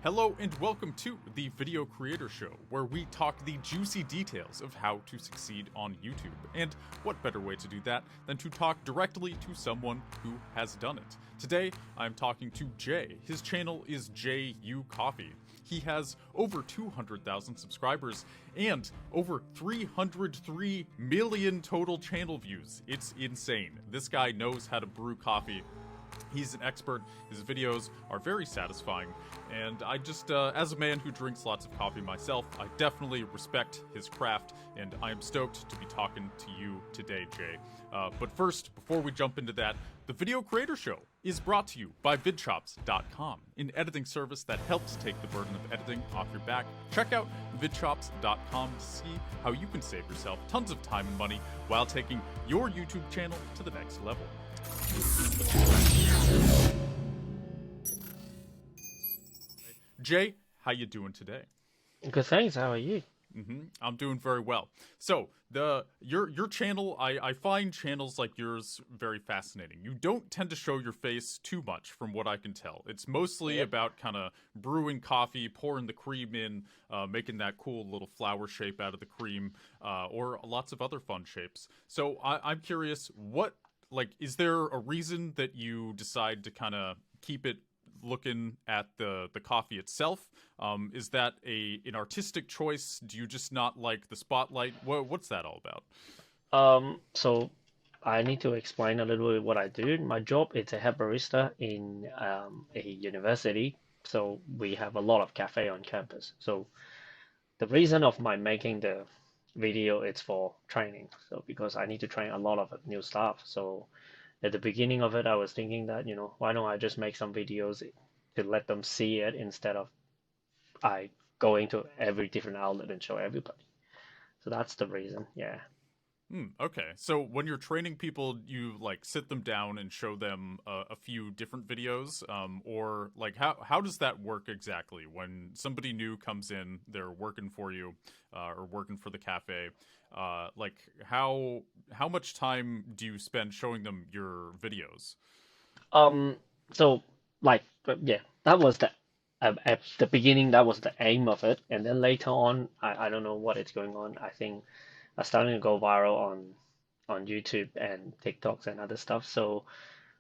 Hello and welcome to the Video Creator Show, where we talk the juicy details of how to succeed on YouTube. And what better way to do that than to talk directly to someone who has done it. Today, I'm talking to Jay. His channel is JU Coffee. He has over 200,000 subscribers and over 303 million total channel views. It's insane. This guy knows how to brew coffee. He's an expert, his videos are very satisfying, and I just, as a man who drinks lots of coffee myself, I definitely respect his craft, and I am stoked to be talking to you today, Jay. But first, before we jump into that, the Video Creator Show is brought to you by VidChops.com, an editing service that helps take the burden of editing off your back. Check out VidChops.com to see how you can save yourself tons of time and money while taking your YouTube channel to the next level. Jay, how you doing today? Good, thanks. How are you? I'm doing very well. So your channel, I find channels like yours very fascinating. You don't tend to show your face too much, from what I can tell. It's mostly about kind of brewing coffee, pouring the cream in, making that cool little flower shape out of the cream, or lots of other fun shapes. So I'm curious, is there a reason that you decide to kind of keep it looking at the coffee itself? Is that an artistic choice? Do you just not like the spotlight? What's that all about? So I need to explain a little bit what I do. My job is a head barista in a university. So we have a lot of cafe on campus. So the reason of my making the video is for training. So because I need to train a lot of new staff. So at the beginning of it, I was thinking that, why don't I just make some videos to let them see it instead of I going to every different outlet and show everybody. So that's the reason. Yeah. Okay. So when you're training people, you sit them down and show them a few different videos, or how does that work exactly? When somebody new comes in, they're working for you, or working for the cafe. How much time do you spend showing them your videos? So yeah, that was at the beginning, that was the aim of it. And then later on, I don't know what is going on. I think I starting to go viral on YouTube and TikToks and other stuff. So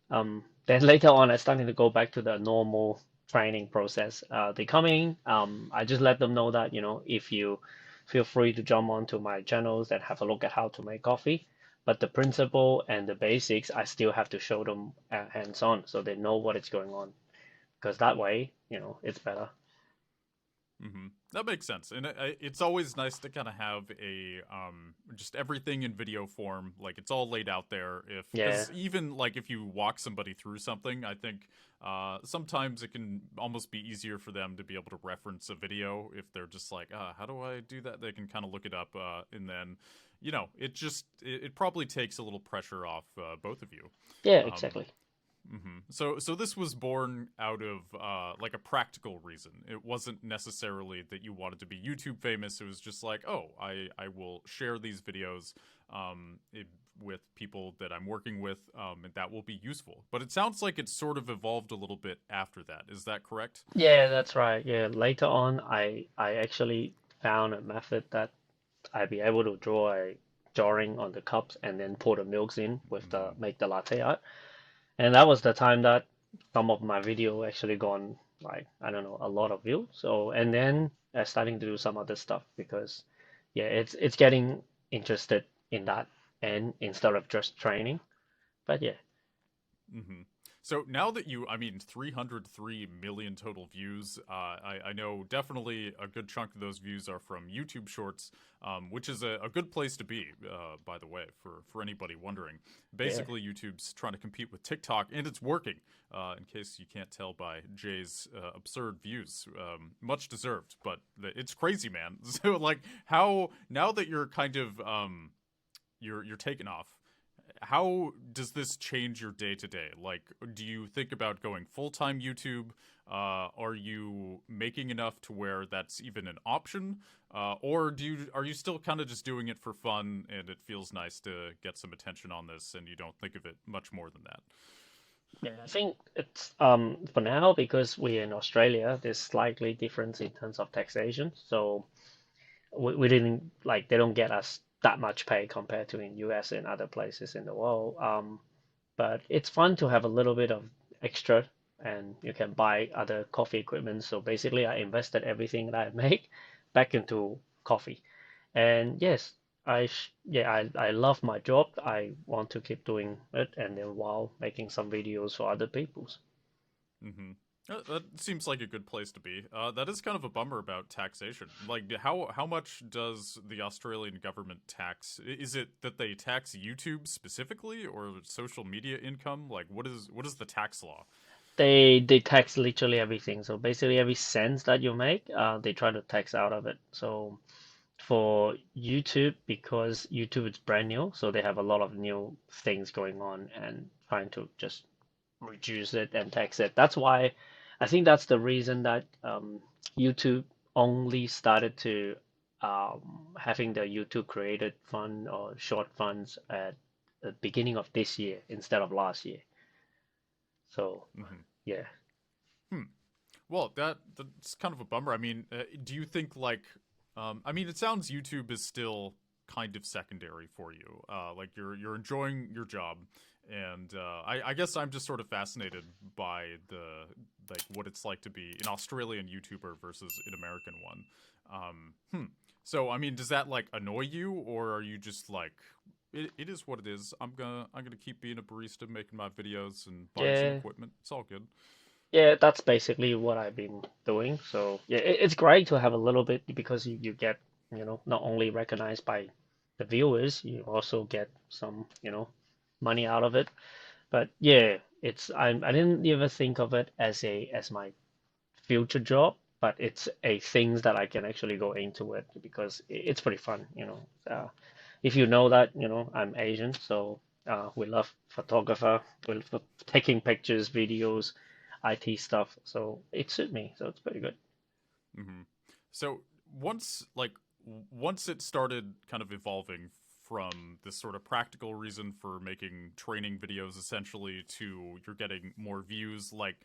then later on, I starting to go back to the normal training process. They come in, I just let them know that, if you feel free to jump onto my channels and have a look at how to make coffee. But the principle and the basics, I still have to show them hands-on so they know what is going on. Because that way, it's better. That makes sense, and it's always nice to kind of have just everything in video form, it's all laid out there. Because even if you walk somebody through something, I think sometimes it can almost be easier for them to be able to reference a video if they're just how do I do that? They can kind of look it up, and then it probably takes a little pressure off both of you. Yeah, exactly. So this was born out of a practical reason. It wasn't necessarily that you wanted to be YouTube famous. It was just I will share these videos with people that I'm working with, and that will be useful. But it sounds like it's sort of evolved a little bit after that. Is that correct? Yeah, that's right. Yeah, later on, I actually found a method that I'd be able to draw a drawing on the cups and then pour the milks in with make the latte art. And that was the time that some of my video actually gone I don't know, a lot of views. So and then I starting to do some other stuff because yeah, it's getting interested in that and instead of just training. But yeah. So now that 303 million total views, I know definitely a good chunk of those views are from YouTube Shorts, which is a good place to be, by the way, for anybody wondering. Basically, YouTube's trying to compete with TikTok, and it's working, in case you can't tell by Jay's absurd views. Much deserved, but it's crazy, man. So, how, now that you're kind of, you're taking off, how does this change your day to day? Do you think about going full-time YouTube? Are you making enough to where that's even an option? Or are you still kind of just doing it for fun and it feels nice to get some attention on this and you don't think of it much more than that? Yeah, I think it's for now because we're in Australia, there's slightly difference in terms of taxation. So we didn't like they don't get us that much pay compared to in US and other places in the world. But it's fun to have a little bit of extra and you can buy other coffee equipment. So basically I invested everything that I make back into coffee. And yes, I love my job. I want to keep doing it and then while making some videos for other people's. Mm-hmm. That seems like a good place to be. That is kind of a bummer about taxation. Like, how much does the Australian government tax? Is it that they tax YouTube specifically, or social media income? Like, what is the tax law? They tax literally everything. So basically every cent that you make, they try to tax out of it. So for YouTube, because YouTube is brand new, so they have a lot of new things going on and trying to just reduce it and tax it. That's why I think that's the reason that YouTube only started to having the YouTube created fund or short funds at the beginning of this year instead of last year. So Mm-hmm. yeah. Hmm. Well, that's kind of a bummer. I mean, do you think like, I mean, it sounds YouTube is still kind of secondary for you. Like you're enjoying your job, and I guess I'm just sort of fascinated by the like what it's like to be an Australian YouTuber versus an American one. Hmm. So I mean, does that like annoy you, or are you just like, it is what it is. I'm gonna keep being a barista, making my videos, and buying some Yeah. equipment. It's all good. Yeah, that's basically what I've been doing. So yeah, it's great to have a little bit because you get, not only recognized by the viewers, you also get some, money out of it. But yeah, I didn't ever think of it as my future job, but it's a things that I can actually go into it because it's pretty fun. If you know that, I'm Asian, so we love photographer, we love taking pictures, videos, IT stuff. So it suit me, so it's pretty good. Mm-hmm. So once like once it started kind of evolving from this sort of practical reason for making training videos essentially to you're getting more views, like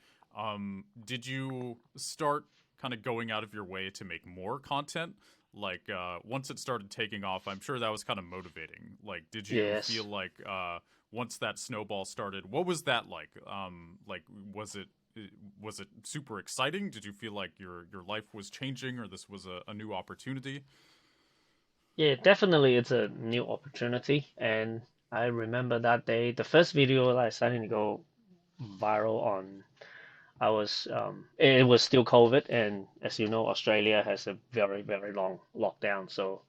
did you start kind of going out of your way to make more content? Like once it started taking off, I'm sure that was kind of motivating. Like did you feel Yes. like once that snowball started, what was that like was it super exciting? Did you feel like your life was changing, or this was a new opportunity? Yeah, definitely it's a new opportunity. And I remember that day, the first video that I started to go viral on it was still COVID, and as you know, Australia has a very, very long lockdown. So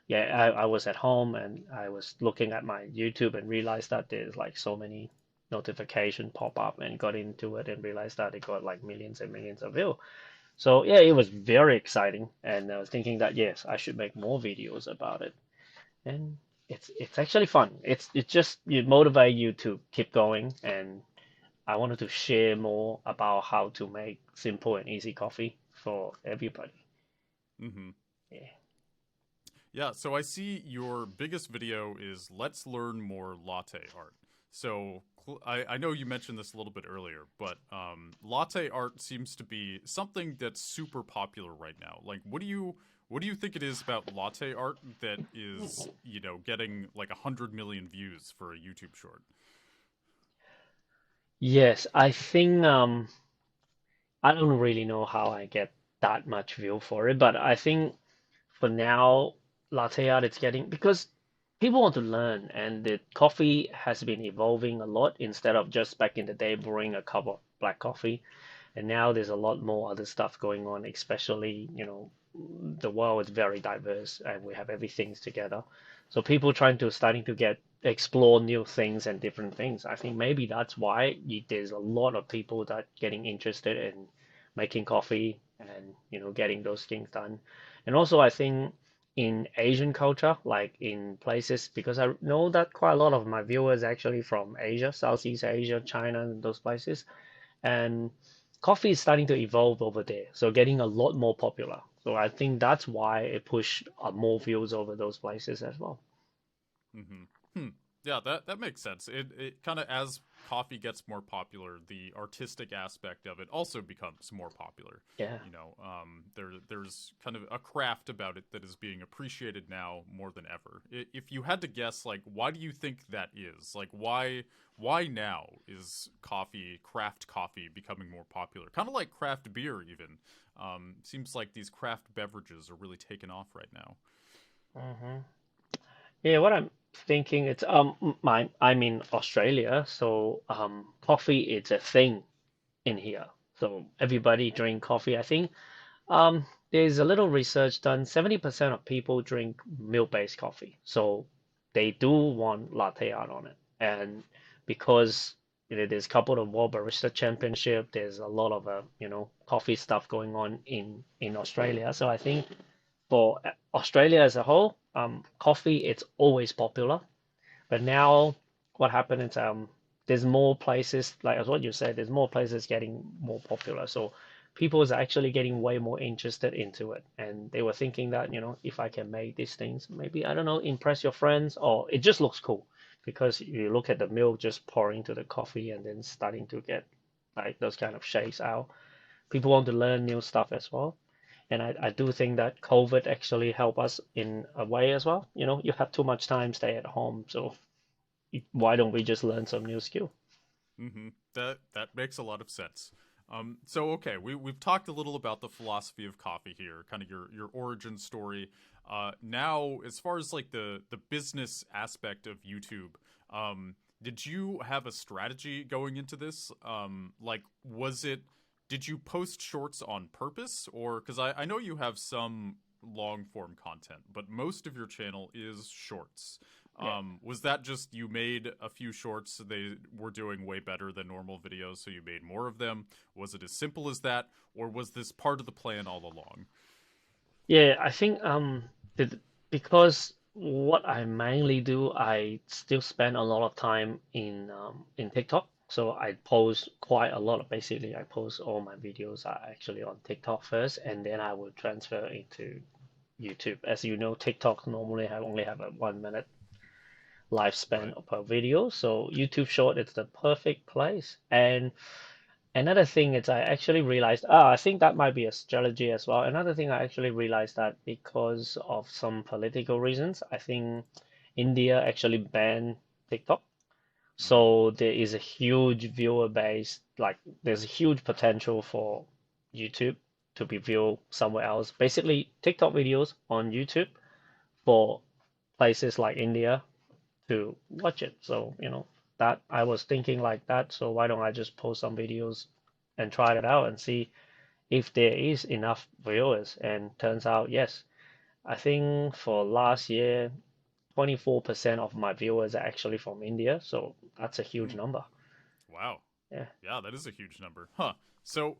yeah, I was at home and I was looking at my YouTube and realized that there's like so many notification pop up and got into it and realized that it got like millions and millions of views. So yeah, it was very exciting, and I was thinking that yes, I should make more videos about it, and it's actually fun. It's just you motivate you to keep going and I wanted to share more about how to make simple and easy coffee for everybody. Mm-hmm. Yeah. Yeah, so I see your biggest video is let's learn more latte art. So I know you mentioned this a little bit earlier, but latte art seems to be something that's super popular right now. Like, what do you think it is about latte art that is getting like 100 million views for a YouTube short? Yes, I think I don't really know how I get that much view for it, but I think for now latte art it's getting because people want to learn and the coffee has been evolving a lot instead of just back in the day brewing a cup of black coffee. And now there's a lot more other stuff going on, especially, the world is very diverse and we have everything together. So people trying to starting to get explore new things and different things. I think maybe that's why there's a lot of people that getting interested in making coffee and getting those things done. And also I think in Asian culture, like in places, because I know that quite a lot of my viewers actually from Asia, Southeast Asia, China, and those places. And coffee is starting to evolve over there, so getting a lot more popular. So I think that's why it pushed more views over those places as well. Mm-hmm. Hmm. Yeah, that makes sense. It kind of, as coffee gets more popular, the artistic aspect of it also becomes more popular. Yeah. You know, there's kind of a craft about it that is being appreciated now more than ever. If you had to guess, like, why do you think that is? Like, why now is craft coffee becoming more popular? Kind of like craft beer, even. Seems like these craft beverages are really taking off right now. Hmm. Yeah, what I'm thinking it's I'm in Australia, so coffee is a thing in here. So everybody drink coffee. I think there's a little research done. 70% of people drink milk-based coffee, so they do want latte art on it. And because there's a couple of World Barista Championship, there's a lot of coffee stuff going on in Australia. So I think for Australia as a whole, coffee it's always popular. But now what happened is there's more places, like as what you said, there's more places getting more popular. So people is actually getting way more interested into it. And they were thinking that, if I can make these things, maybe, I don't know, impress your friends, or it just looks cool because you look at the milk just pouring to the coffee and then starting to get like those kind of shakes out. People want to learn new stuff as well. And I do think that COVID actually helped us in a way as well. You have too much time stay at home, so why don't we just learn some new skill? That makes a lot of sense. So okay, we've talked a little about the philosophy of coffee here, kind of your origin story. Now, as far as like the business aspect of YouTube, did you have a strategy going into this? Like, did you post shorts on purpose, or because I know you have some long form content, but most of your channel is shorts. Yeah. Was that just you made a few shorts, they were doing way better than normal videos, so you made more of them? Was it as simple as that, or was this part of the plan all along? Yeah, I think because what I mainly do, I still spend a lot of time in TikTok. So I post quite a lot of, basically I post all my videos are actually on TikTok first, and then I will transfer into YouTube. As you know, TikTok normally only have a 1 minute lifespan Right. per video. So YouTube Short is the perfect place. And another thing is I actually realized, I think that might be a strategy as well. Another thing I actually realized that because of some political reasons, I think India actually banned TikTok. Mm-hmm. So there is a huge viewer base, like there's a huge potential for YouTube to be viewed somewhere else. Basically, TikTok videos on YouTube for places like India to watch it. So, that I was thinking like that. So why don't I just post some videos and try it out and see if there is enough viewers? And turns out, yes. I think for last year, 24% of my viewers are actually from India. So that's a huge Mm. number. Wow. Yeah. Yeah, that is a huge number. Huh. So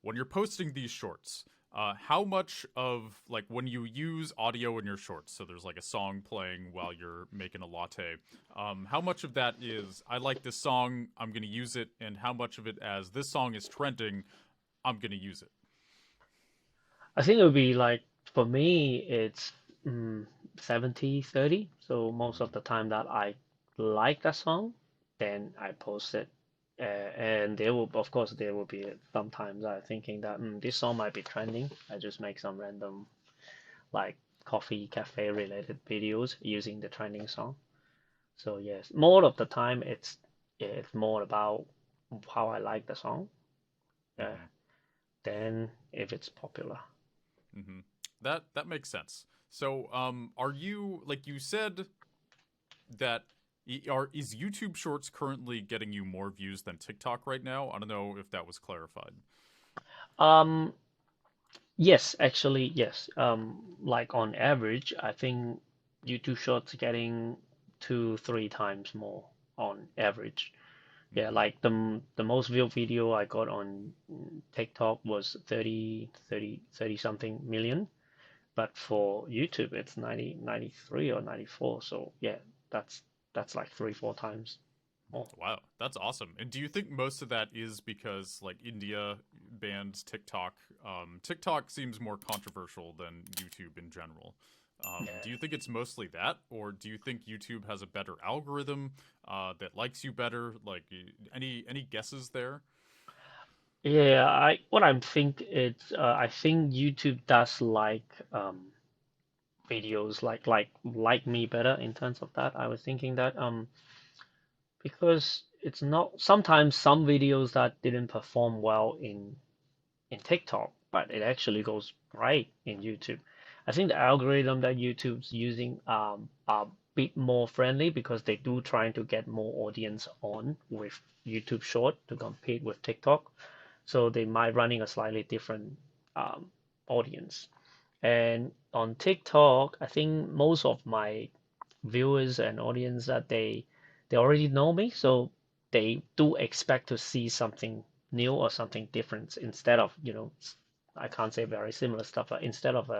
when you're posting these shorts, how much of like when you use audio in your shorts, so there's like a song playing while you're making a latte, how much of that is I like this song, I'm gonna use it, and how much of it as this song is trending, I'm gonna use it? I think it would be like, for me, it's 70-30. So most of Mm-hmm. the time that I like that song, then I post it. And there will, of course, there will be sometimes I'm thinking that this song might be trending. I just make some random like coffee cafe related videos using the trending song. So yes, more of the time it's more about how I like the song, uh, Mm-hmm. than if it's popular. Mm-hmm. That makes sense. So, are you like you said that is YouTube Shorts currently getting you more views than TikTok right now? I don't know if that was clarified. Um, yes, actually, yes. Like on average, I think YouTube Shorts getting 2-3 times more on average. Yeah, Mm-hmm. like the most viewed video I got on TikTok was 30 something million, but for YouTube it's 93 or 94. So yeah, that's like 3-4 times more. Wow, that's awesome. And do you think most of that is because like India banned TikTok? TikTok seems more controversial than YouTube in general. Yeah. Do you think it's mostly that, or do you think YouTube has a better algorithm that likes you better? Like, any guesses there? Yeah, I think YouTube does videos like me better in terms of that. I was thinking that because it's not sometimes some videos that didn't perform well in TikTok, but it actually goes great in YouTube. I think the algorithm that YouTube's using are a bit more friendly because they do trying to get more audience on with YouTube Short to compete with TikTok. So they might running a slightly different um, audience. And on TikTok, I think most of my viewers and audience that they already know me, so they do expect to see something new or something different instead of, I can't say very similar stuff, but instead of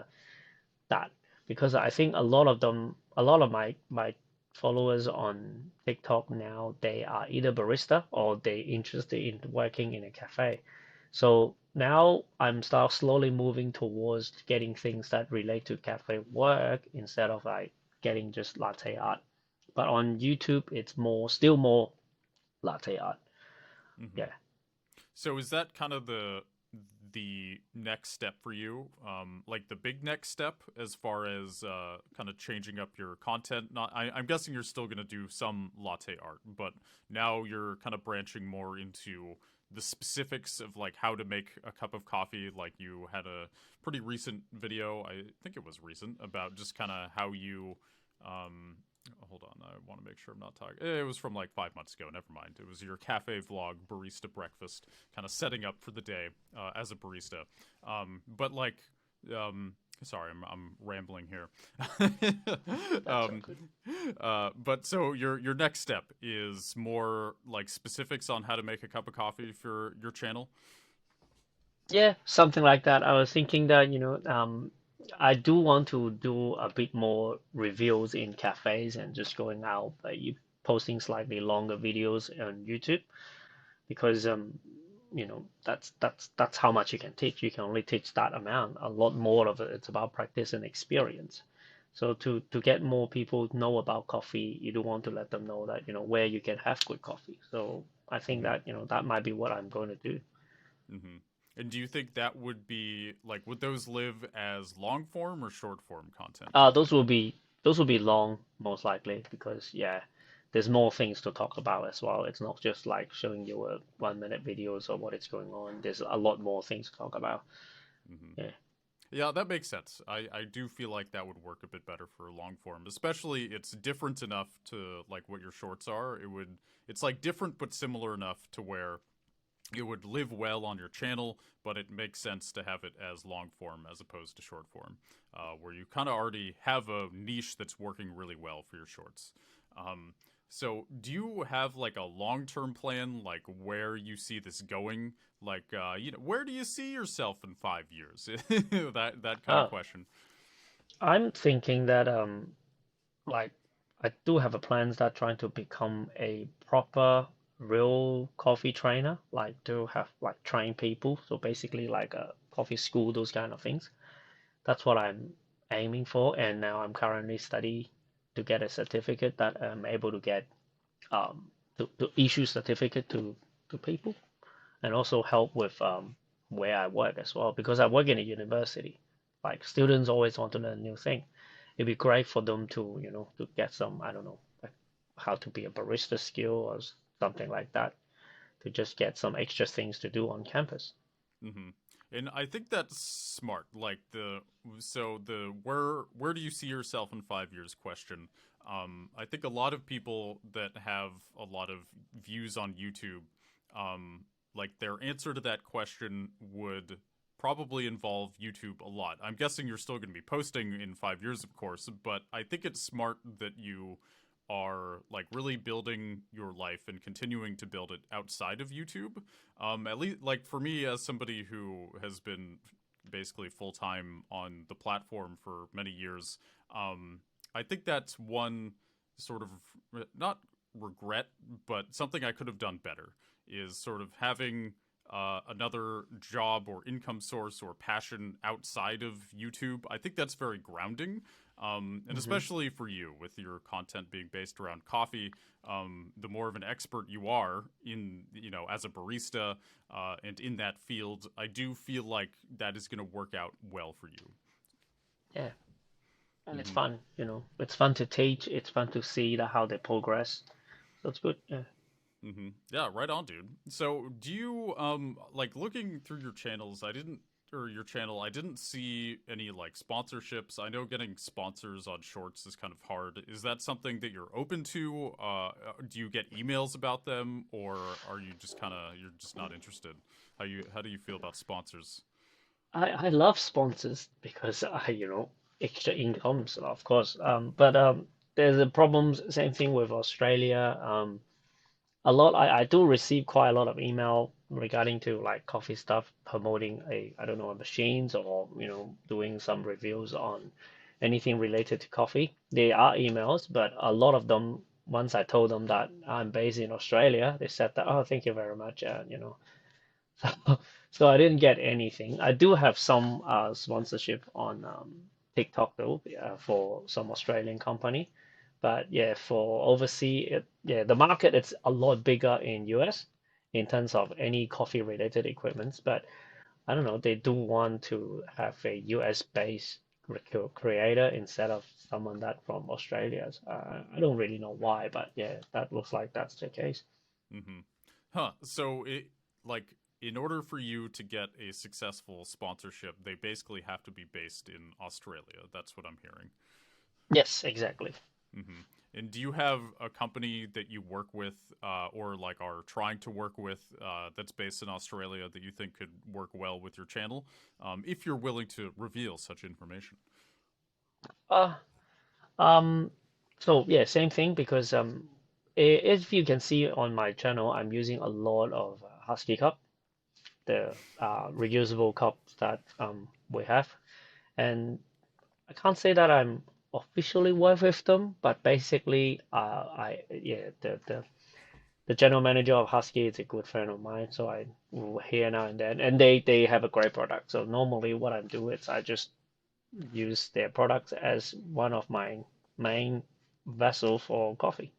that, because I think a lot of my followers on TikTok now, they are either barista or they interested in working in a cafe. So now I'm start slowly moving towards getting things that relate to cafe work instead of like getting just latte art. But on YouTube, it's still more latte art. Hmm. Yeah. So is that kind of the next step for you? Like the big next step as far as kind of changing up your content? Not, I'm guessing you're still going to do some latte art, but now you're kind of branching more into the specifics of like how to make a cup of coffee. Like you had a pretty recent video, I think it was recent, about just kind of how you um, hold on, I want to make sure I'm not talking. It was from like 5 months ago. Never mind. It was your cafe vlog, barista breakfast, kind of setting up for the day as a barista. But like, sorry, I'm rambling here. That's all um, good. but so your next step is more like specifics on how to make a cup of coffee for your channel. Yeah, something like that. I was thinking that, I do want to do a bit more reviews in cafes and just going out, you posting slightly longer videos on YouTube because that's how much you can teach. You can only teach that amount. A lot more of it, it's about practice and experience. So to get more people know about coffee, you do want to let them know that, where you can have good coffee. So I think Mm-hmm. that, that might be what I'm going to do. Mm-hmm. And do you think that would be like would those live as long form or short form content? Do you Those think? will be those will be long, most likely, because yeah, there's more things to talk about as well. It's not just like showing you a 1 minute videos of what is going on. There's a lot more things to talk about. Mm-hmm. Yeah. Yeah, that makes sense. I do feel like that would work a bit better for long form, especially it's different enough to like what your shorts are. It's like different but similar enough to where it would live well on your channel, but it makes sense to have it as long form as opposed to short form, where you kind of already have a niche that's working really well for your shorts. Um, so, do you have like a long term plan, like where you see this going? Like, where do you see yourself in 5 years? That kind of Oh, question. I'm thinking that like I do have a plans that trying to become a proper real coffee trainer, like to have like train people. So basically like a coffee school, those kind of things. That's what I'm aiming for, and now I'm currently study to get a certificate that I'm able to get to issue certificate to people, and also help with where I work as well because I work in a university. Like students always want to learn a new thing. It'd be great for them to to get some, I don't know, like how to be a barista skill or something like that, to just get some extra things to do on campus. Hmm. And I think that's smart. Like the where do you see yourself in 5 years question. I think a lot of people that have a lot of views on YouTube, like their answer to that question would probably involve YouTube a lot. I'm guessing you're still going to be posting in 5 years, of course, but I think it's smart that you are like really building your life and continuing to build it outside of YouTube. At least, like for me, as somebody who has been basically full time on the platform for many years, I think that's one sort of not regret, but something I could have done better is sort of having another job or income source or passion outside of YouTube. I think that's very grounding. And Hmm. especially for you, with your content being based around coffee, the more of an expert you are in, as a barista and in that field, I do feel like that is going to work out well for you. Yeah, and it's Mm-hmm. fun, it's fun to teach, it's fun to see that how they progress. So it's good. Yeah. Mm-hmm. Yeah, right on, dude. So, do you like looking through your channels? Your channel. I didn't see any like sponsorships. I know getting sponsors on shorts is kind of hard. Is that something that you're open to? Do you get emails about them, or are you just you're just not interested? How do you feel about sponsors? I love sponsors because extra incomes, of course. But there's a problems. Same thing with Australia. A lot. I do receive quite a lot of email regarding to like coffee stuff, promoting I don't know, machines or doing some reviews on anything related to coffee. They are emails, but a lot of them. Once I told them that I'm based in Australia, they said that, oh, thank you very much. So, so I didn't get anything. I do have some sponsorship on TikTok though, for some Australian company. But yeah, for overseas, the market is a lot bigger in US in terms of any coffee related equipments. But I don't know, they do want to have a US based creator instead of someone that from Australia. I don't really know why, but yeah, that looks like that's the case. Mm-hmm. Huh. So like in order for you to get a successful sponsorship, they basically have to be based in Australia. That's what I'm hearing. Yes, exactly. Mm-hmm. And do you have a company that you work with, or like are trying to work with, that's based in Australia that you think could work well with your channel, if you're willing to reveal such information? Uh, Um, so yeah, same thing because if you can see on my channel, I'm using a lot of Husky cup, the reusable cups that we have, and I can't say that I'm officially work with them, but basically, I yeah, the general manager of Husky is a good friend of mine, so I hear now and then, and they have a great product. So normally, what I do is I just use their products as one of my main vessel for coffee.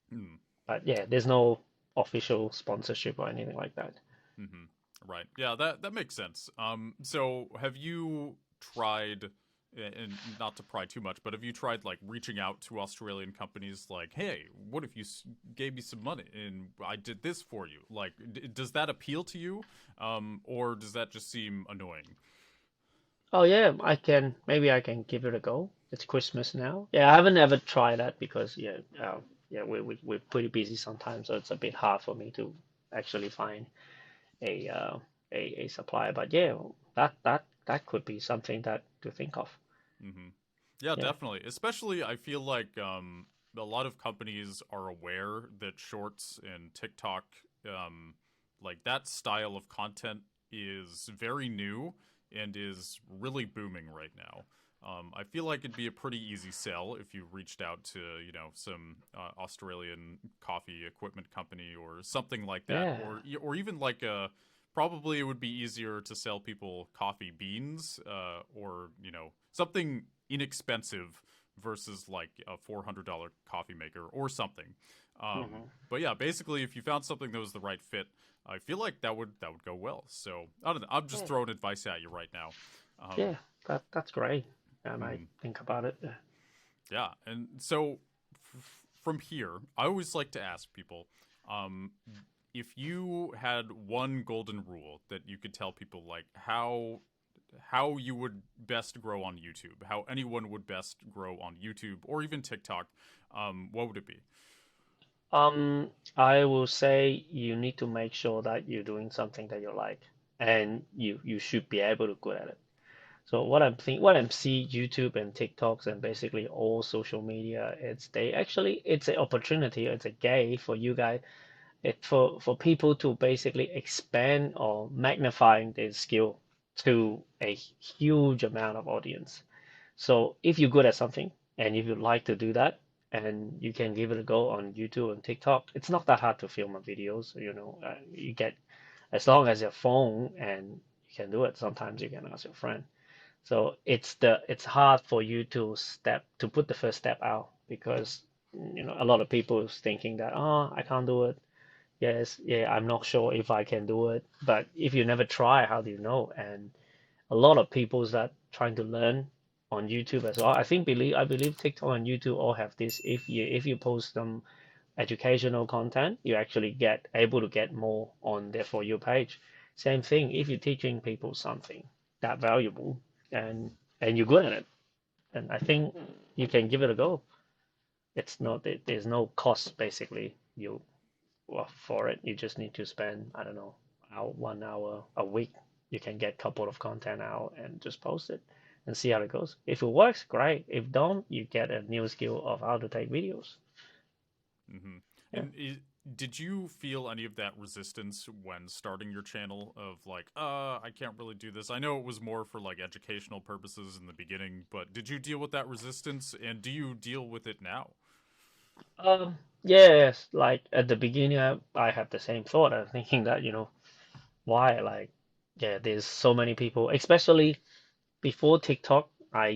Hmm. But yeah, there's no official sponsorship or anything like that. Mm-hmm. Right. Yeah, that makes sense. So have you tried, and not to pry too much, but have you tried like reaching out to Australian companies like, hey, what if you gave me some money and I did this for you? Like, does that appeal to you, or does that just seem annoying? Oh yeah, maybe I can give it a go. It's Christmas now. Yeah, I haven't ever tried that because yeah, we're pretty busy sometimes, so it's a bit hard for me to actually find a uh, a supplier. But yeah, that could be something that to think of. Mm-hmm. Yeah, Yeah. definitely. Especially, I feel like a lot of companies are aware that shorts and TikTok, like that style of content, is very new and is really booming right now. I feel like it'd be a pretty easy sell if you reached out to, some Australian coffee equipment company or something like that, Yeah. or even like a. Probably it would be easier to sell people coffee beans, or something inexpensive versus like a $400 coffee maker or something. Hmm. But yeah, basically, if you found something that was the right fit, I feel like that would go well. So I don't know. I'm just Yeah. throwing advice at you right now. Yeah. Um, That's great. I might mhm. think about it. Yeah. Yeah, and so from here, I always like to ask people, um, if you had one golden rule that you could tell people, like how you would best grow on YouTube, how anyone would best grow on YouTube or even TikTok, what would it be? I will say you need to make sure that you're doing something that you like, and you should be able to good at it. So what I'm see YouTube and TikToks and basically all social media, it's an opportunity, it's a gate for you guys, for people to basically expand or magnifying their skill to a huge amount of audience. So if you're good at something and if you like to do that and you can give it a go on YouTube and TikTok, it's not that hard to film a videos. You get as long as your phone and you can do it. Sometimes you can ask your friend. So it's hard for you to put the first step out because a lot of people is thinking that, oh, I can't do it. Yes, yeah, I'm not sure if I can do it. But if you never try, how do you know? And a lot of people that trying to learn on YouTube as well. I believe TikTok and YouTube all have this. If you post some educational content, you actually get able to get more on their For You page. Same thing if you're teaching people something that valuable and you're good at it, and I think you can give it a go. It's not there's no cost basically you well, for it. You just need to spend, I don't know, 1 hour a week. You can get a couple of content out and just post it and see how it goes. If it works, great. If don't, you get a new skill of how to take videos. Mm-hmm. Yeah. And did you feel any of that resistance when starting your channel of like, I can't really do this? I know it was more for like educational purposes in the beginning, but did you deal with that resistance and do you deal with it now? Yes, like at the beginning, I had the same thought. I'm thinking that, why? Like, yeah, there's so many people, especially before TikTok. I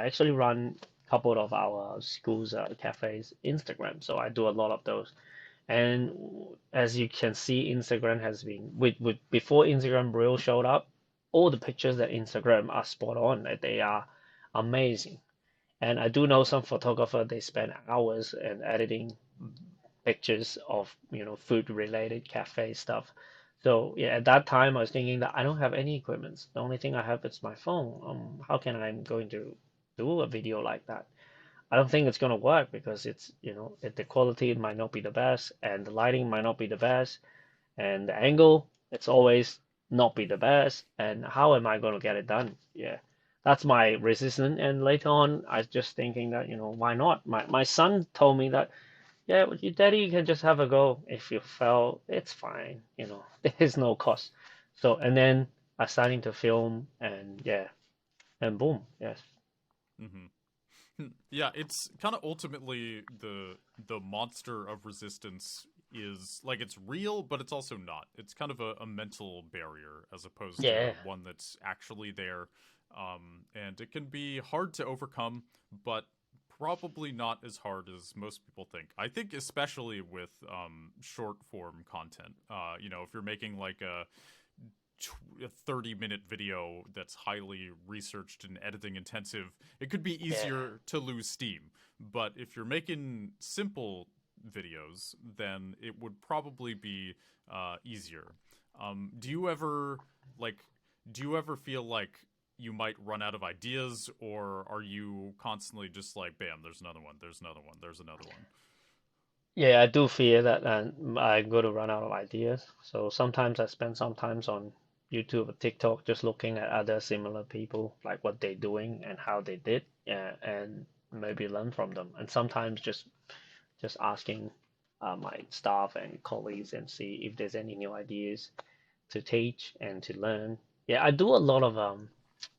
actually run a couple of our schools, cafes, Instagram. So I do a lot of those. And as you can see, Instagram has been with before Instagram Reel showed up, all the pictures that Instagram are spot on. They are amazing. And I do know some photographer, they spend hours in editing pictures of, food related cafe stuff. So yeah, at that time I was thinking that I don't have any equipment. The only thing I have is my phone. How can I going to do a video like that? I don't think it's gonna work because the quality might not be the best and the lighting might not be the best and the angle it's always not be the best, and how am I going to get it done? Yeah, that's my resistance. And later on I was just thinking that, why not? My son told me that, yeah, with your daddy you can just have a go. If you fail, it's fine, there's no cost. So and then I starting to film, and yeah, and boom, yes. Mm-hmm. Yeah, it's kind of ultimately the monster of resistance is like it's real, but it's also not. It's kind of a mental barrier as opposed to Yeah. one that's actually there. And it can be hard to overcome, but probably not as hard as most people think. I think especially with short form content. If you're making like a 30-minute video that's highly researched and editing intensive, it could be Yeah. easier to lose steam. But if you're making simple videos, then it would probably be easier. Do you ever like? Do you ever feel like you might run out of ideas, or are you constantly just like, bam, there's another one, there's another one, there's another one? Yeah, I do fear that I'm going to run out of ideas. So sometimes I spend some times on YouTube or TikTok just looking at other similar people, like what they're doing and how they did, yeah, and maybe learn from them. And sometimes just asking my staff and colleagues and see if there's any new ideas to teach and to learn. Yeah, I do a lot of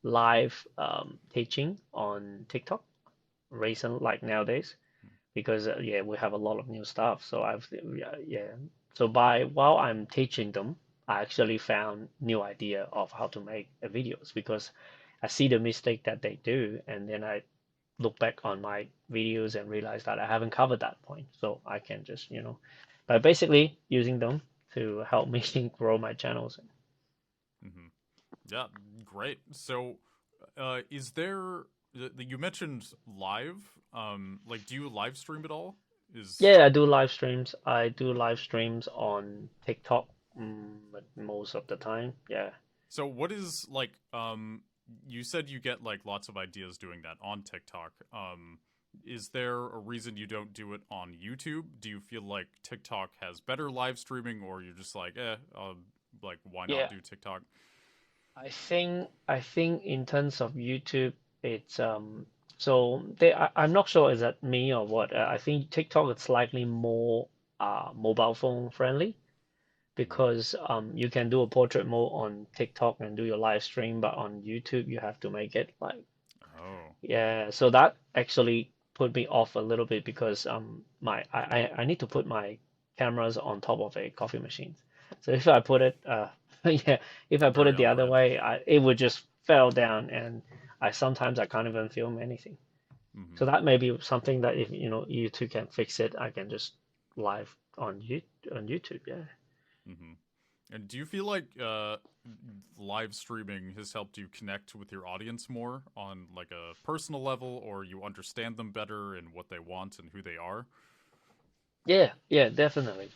live teaching on TikTok recent, like nowadays, because yeah, we have a lot of new stuff. So yeah. So by while I'm teaching them, I actually found new idea of how to make videos because I see the mistake that they do, and then I look back on my videos and realize that I haven't covered that point. So I can just, but basically using them to help me grow my channels. Mm-hmm. Yeah, great. So, is there? You mentioned live. Like, do you live stream at all? Is Yeah, I do live streams. I do live streams on TikTok, most of the time. Yeah. so. What is like? You said you get like lots of ideas doing that on TikTok. Is there a reason you don't do it on YouTube? Do you feel like TikTok has better live streaming, or you're just like, like why not Yeah, do TikTok? I think in terms of YouTube, it's so I'm not sure is that me or what. I think TikTok is slightly more mobile phone friendly because you can do a portrait mode on TikTok and do your live stream, but on YouTube you have to make it like, Oh. yeah. So that actually put me off a little bit because I need to put my cameras on top of a coffee machine. So if I put it yeah, if I put Very it the other awkward. way, it would just fell down, and I can't even film anything. Hmm. So that may be something that if YouTube can fix it, I can just live on YouTube. Yeah. Hmm. And do you feel like live streaming has helped you connect with your audience more on like a personal level, or you understand them better and what they want and who they are? Yeah, yeah, definitely.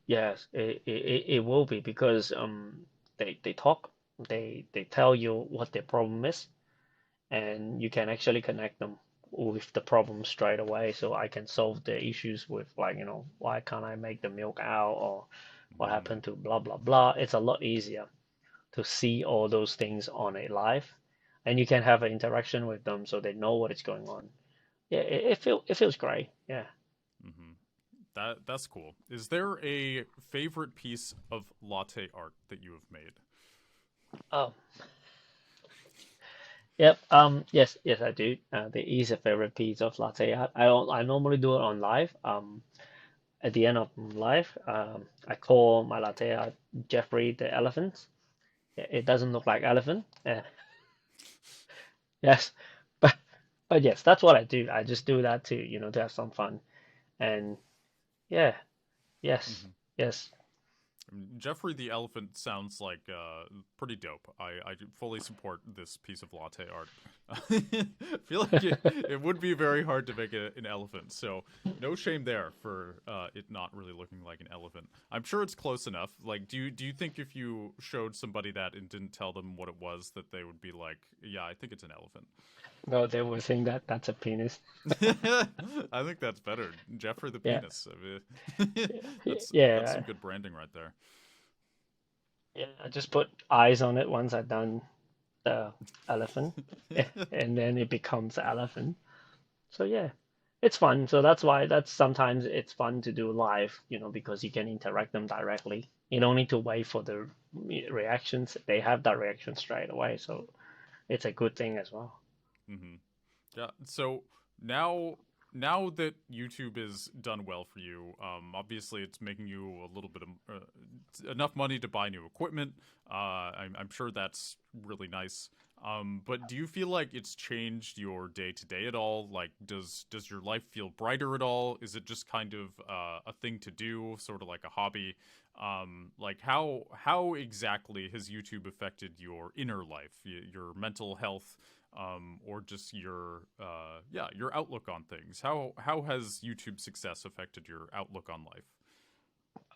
Yes, it will be because they talk, they tell you what their problem is, and you can actually connect them with the problem straight away. So I can solve the issues with, like, why can't I make the milk out, or what Mm-hmm. happened to blah blah blah. It's a lot easier to see all those things on a live, and you can have an interaction with them so they know what is going on. Yeah, it feels great. Yeah. Mm-hmm. That's cool. Is there a favorite piece of latte art that you have made? Oh, yep. Yes, yes, I do. There is a favorite piece of latte art. I normally do it on live. At the end of live, I call my latte art Jeffrey the elephant. It doesn't look like elephant. Yes, but yes, that's what I do. I just do that to to have some fun. And yeah, yes, Mm-hmm. yes. Jeffrey the Elephant sounds like pretty dope. I fully support this piece of latte art. I feel like it would be very hard to make an elephant, so no shame there for it not really looking like an elephant. I'm sure it's close enough. Like, do you think if you showed somebody that and didn't tell them what it was, that they would be like, yeah, I think it's an elephant? No, they were saying that that's a penis. I think that's better. Jeffrey the Yeah, penis. I mean, that's some yeah, good branding right there. yeah. I just put eyes on it once I've done the elephant, and then it becomes elephant. So yeah, it's fun. So that's sometimes it's fun to do live, because you can interact them directly. You don't need to wait for the reactions. They have that reaction straight away. So it's a good thing as well. Hmm. Yeah. So now, now that YouTube is done well for you, obviously it's making you a little bit of enough money to buy new equipment. I'm sure that's really nice. But do you feel like it's changed your day to day at all? Like, does your life feel brighter at all? Is it just kind of a thing to do, sort of like a hobby? Like how exactly has YouTube affected your inner life, your mental health, or just your yeah, your outlook on things? How has YouTube success affected your outlook on life?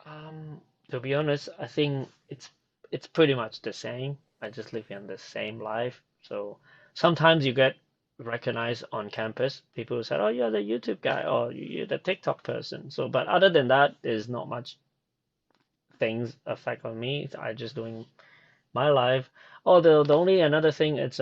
Um, to be honest, I think it's pretty much the same. I just live in the same life. So sometimes you get recognized on campus. People say, "Oh, you're the YouTube guy," or "You're the TikTok person." So, but other than that, there's not much things affect on me. I just doing my life. Oh, the only another thing, it's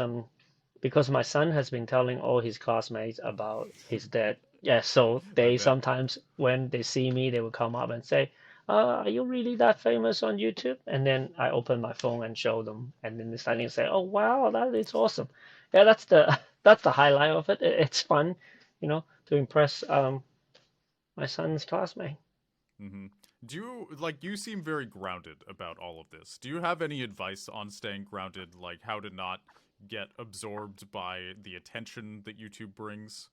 because my son has been telling all his classmates about his dad. Yeah, so I they bet. sometimes when they see me, they will come up and say, "Are you really that famous on YouTube?" And then I open my phone and show them, and then they suddenly say, "Oh wow, that is awesome." Yeah, that's the that's the highlight of it. It's fun, to impress my son's classmate. Hmm. Do you like you seem very grounded about all of this? Do you have any advice on staying grounded, like how to not get absorbed by the attention that YouTube brings?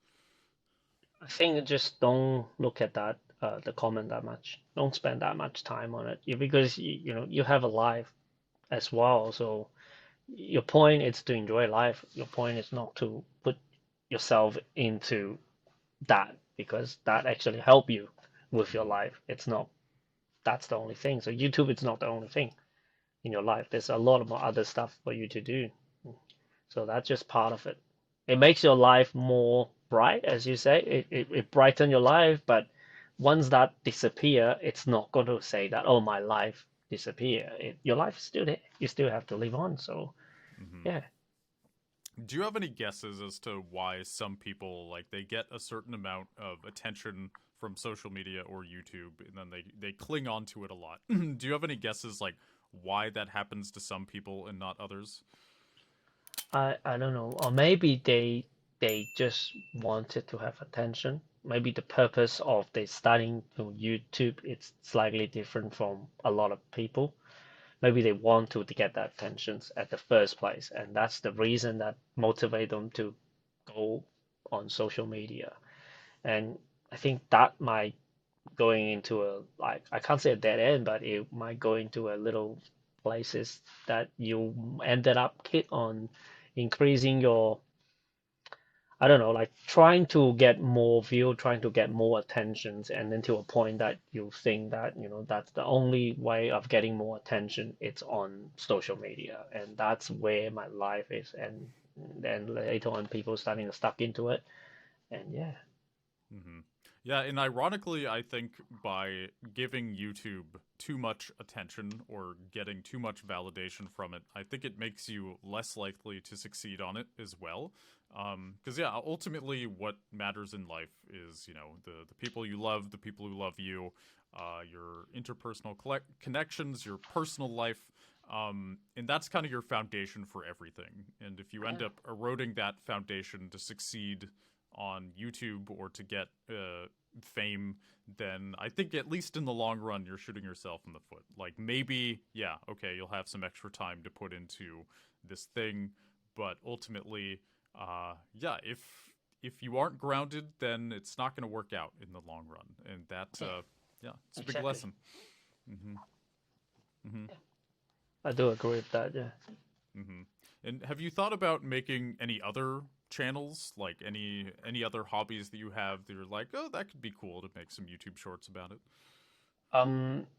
I think just don't look at that the comment that much. Don't spend that much time on it. Because you have a life as well. So your point is to enjoy life. Your point is not to put yourself into that, because that actually help you with your Hmm. life. It's not That's the only thing. So YouTube is not the only thing in your life. There's a lot of other stuff for you to do. So that's just part of it. It makes your life more bright, as you say. It brighten your life, but once that disappear, it's not going to say that, oh, my life disappear. Your life is still there. You still have to live on. So Hmm. yeah. Do you have any guesses as to why some people like they get a certain amount of attention from social media or YouTube and then they cling on to it a lot? Do you have any guesses like why that happens to some people and not others? I don't know. Or maybe they just wanted to have attention. Maybe the purpose of they starting to YouTube it's slightly different from a lot of people. maybe they want to get that attention at the first place, and that's the reason that motivate them to go on social media. And I think that might going into a, like, I can't say a dead end, but it might go into a little places that you ended up hit on increasing your, I don't know, like trying to get more view, trying to get more attentions, and then to a point that you think that, that's the only way of getting more attention, it's on social media. And that's where my life is. And then later on, people starting to stuck into it. And yeah. Hmm. Yeah, and ironically, I think by giving YouTube too much attention or getting too much validation from it, I think it makes you less likely to succeed on it as well. Because yeah, ultimately, what matters in life is the people you love, the people who love you, your interpersonal connections, your personal life. And that's kind of your foundation for everything. And if you end Yeah. up eroding that foundation to succeed on YouTube or to get fame, then I think at least in the long run, you're shooting yourself in the foot. Like maybe, yeah, okay, you'll have some extra time to put into this thing, but ultimately, yeah, if you aren't grounded, then it's not going to work out in the long run, and that, Yeah, yeah, it's a big exactly. lesson. Hmm. Hmm. Yeah, I do agree with that. Yeah. Hmm. And have you thought about making any other channels, like any other hobbies that you have that you're like, oh, that could be cool to make some YouTube shorts about it?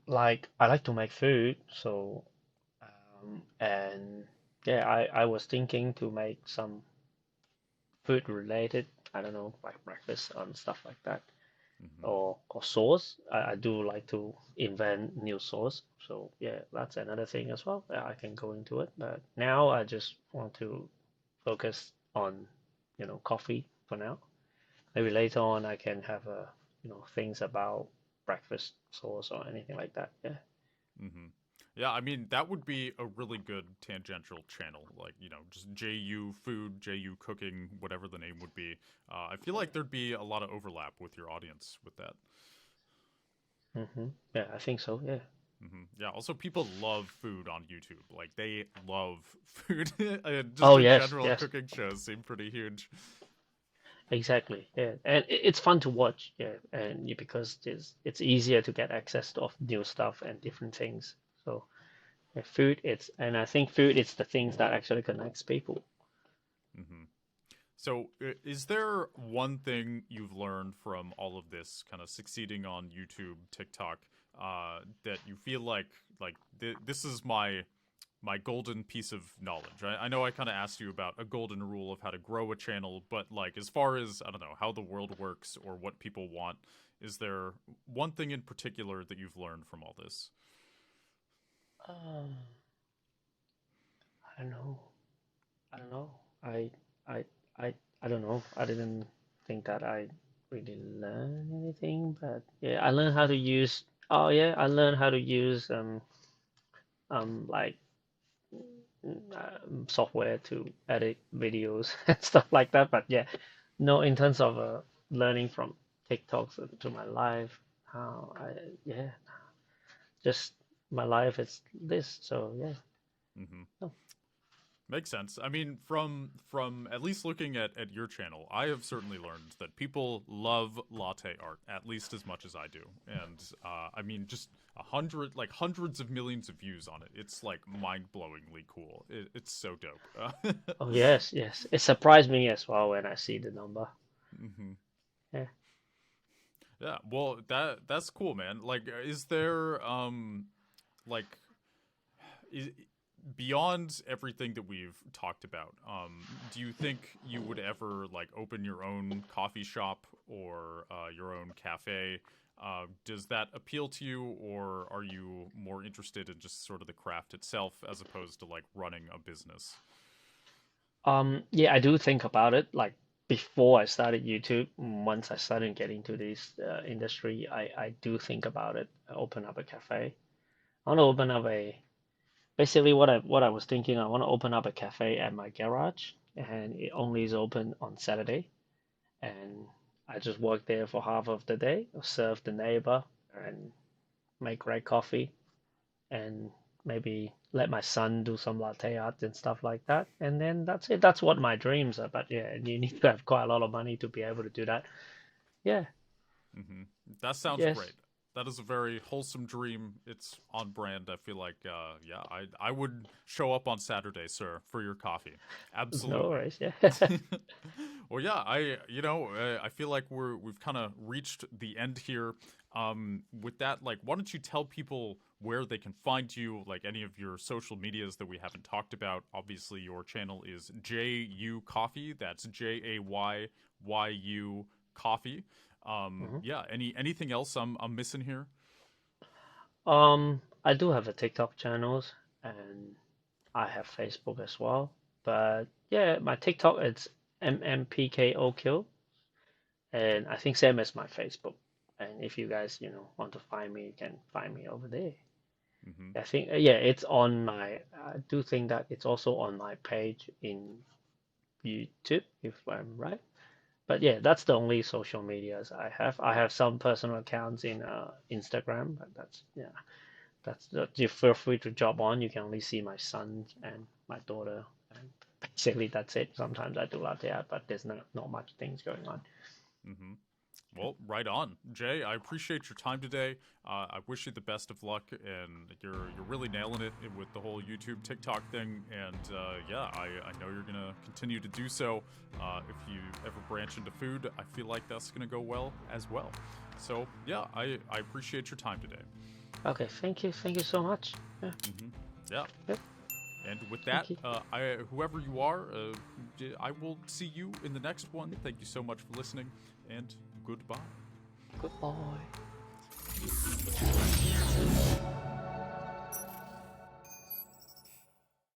Like I like to make food, so and yeah, I was thinking to make some food related, I don't know, like breakfast and stuff like that, Hmm. or sauce. I do like to invent new sauce, so yeah, that's another thing as well. Yeah, I can go into it, but now I just want to focus on, coffee for now. Maybe later on I can have things about breakfast sauce or anything like that. Yeah. Hmm. Yeah, I mean that would be a really good tangential channel, like just JU food, JU cooking, whatever the name would be. I feel like there'd be a lot of overlap with your audience with that. Yeah, I think so. Yeah. Hmm. Yeah. Also, people love food on YouTube. Like they love food. Just Oh in yes, general, yes, cooking shows seem pretty huge. exactly. Yeah, and it's fun to watch. Yeah, and because it's easier to get access of new stuff and different things. So yeah, food, and I think food is the things that actually connects people. Hmm. So, is there one thing you've learned from all of this kind of succeeding on YouTube, TikTok, that you feel like this is my golden piece of knowledge? I know I kind of asked you about a golden rule of how to grow a channel, but like as far as I don't know how the world works or what people want, is there one thing in particular that you've learned from all this? Um, I don't know. I don't know. I I I don't know. I didn't think that I really learned anything, but yeah, I learned how to use. Oh yeah, I learned how to use like software to edit videos and stuff like that. But yeah, no, in terms of learning from TikToks to my life, how I yeah, just my life is this. So yeah. Mm-hmm. Oh, Makes sense. I mean, from at least looking at your channel, I have certainly learned that people love latte art at least as much as I do, and I mean, just like hundreds of millions of views on it. It's like mind-blowingly cool. It's so dope. oh yes, yes. It surprised me as well when I see the number. Hmm. Yeah. Yeah, well, that's cool, man. Like, is there like is, beyond everything that we've talked about, do you think you would ever like open your own coffee shop or your own cafe? Does that appeal to you, or are you more interested in just sort of the craft itself as opposed to like running a business? Yeah, I do think about it. Like before I started YouTube, once I started getting into this industry, I do think about it. I open up a cafe. I want to open up a basically what I was thinking. I want to open up a cafe at my garage, and it only is open on Saturday. And I just work there for half of the day, serve the neighbor, and make great coffee, and maybe let my son do some latte art and stuff like that, and then that's it. That's what my dreams are. But yeah, you need to have quite a lot of money to be able to do that. Yeah. Hmm. That sounds Yes. great. That is a very wholesome dream. It's on brand. I feel like, yeah, I would show up on Saturday, sir, for your coffee. No Absolutely. worries. Yeah. Well, yeah, I feel like we've kind of reached the end here. With that, like, why don't you tell people where they can find you, like any of your social medias that we haven't talked about? Obviously, your channel is JU Coffee. That's JAYYU Coffee. Mhm. Yeah. Anything else I'm missing here? I do have a TikTok channels and I have Facebook as well. But yeah, my TikTok it's MMPKOQ, and I think same as my Facebook. And if you guys, want to find me, you can find me over there. Mm-hmm. I think yeah, it's on my. I do think that it's also on my page in YouTube, if I'm right. But yeah, that's the only social medias I have. I have some personal accounts in Instagram, but you feel free to jump on. You can only see my son and my daughter, and basically that's it. Sometimes I do latte art, but there's not much things going on. Mm-hmm. Well, right on, Jay. I appreciate your time today. I wish you the best of luck, and you're really nailing it with the whole YouTube, TikTok thing. And yeah, I know you're gonna continue to do so. If you ever branch into food, I feel like that's gonna go well as well. So yeah, I appreciate your time today. Okay, thank you so much. Yeah, Mm-hmm. Yeah. yep, And with that, thank you. whoever you are, I will see you in the next one. Thank you so much for listening, and goodbye. Goodbye.